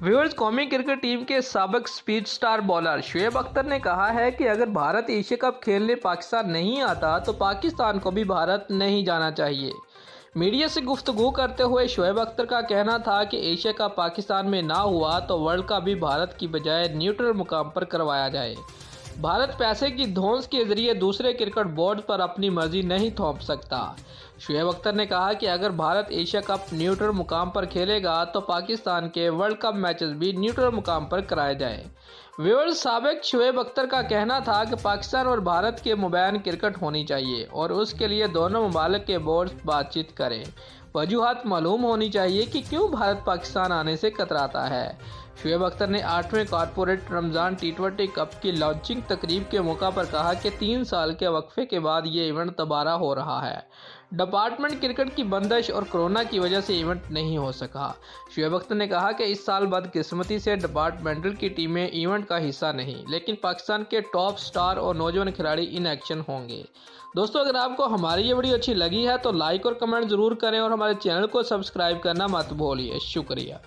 Viewers, कौमी cricket team के साबिक speed star bowler Shoaib Akhtar ने कहा है कि अगर भारत एशिया कप खेलने पाकिस्तान नहीं आता तो पाकिस्तान को भी भारत नहीं जाना चाहिए। मीडिया से गुफ्तगू करते हुए शुएब अख्तर का कहना था कि एशिया कप पाकिस्तान में ना हुआ तो वर्ल्ड कप भी भारत की बजाय न्यूट्रल मुकाम पर करवाया जाए। भारत पैसे की धौंस के जरिए दूसरे क्रिकेट बोर्ड पर अपनी मर्जी नहीं थोप सकता। शुएब अख्तर ने कहा कि अगर भारत एशिया कप न्यूट्रल मुकाम पर खेलेगा तो पाकिस्तान के वर्ल्ड कप मैचेस भी न्यूट्रल मुकाम पर कराए जाएं। व्यूअर्स, साबिक शुएब अख्तर का कहना था कि पाकिस्तान और भारत के माबैन क्रिकेट होनी चाहिए और उसके लिए दोनों ममालिक के बोर्ड बातचीत करें। वजूहात मालूम होनी चाहिए कि क्यों भारत पाकिस्तान आने से कतराता है। शुएब अख्तर ने 8वें कॉर्पोरेट रमज़ान टी20 कप की लॉन्चिंग तकरीब के मौका पर कहा कि 3 साल के वक्फे के बाद ये इवेंट दोबारा हो रहा है। डिपार्टमेंट क्रिकेट की बंदिश और कोरोना की वजह से इवेंट नहीं हो सका। शुएब अख्तर ने कहा कि इस साल बदकिस्मती से डिपार्टमेंटल की टीमें इवेंट का हिस्सा नहीं, लेकिन पाकिस्तान के टॉप स्टार और नौजवान खिलाड़ी इन एक्शन होंगे। दोस्तों, अगर आपको हमारी ये वीडियो अच्छी लगी है तो लाइक और कमेंट ज़रूर करें और हमारे चैनल को सब्सक्राइब करना मत भूलिए। शुक्रिया।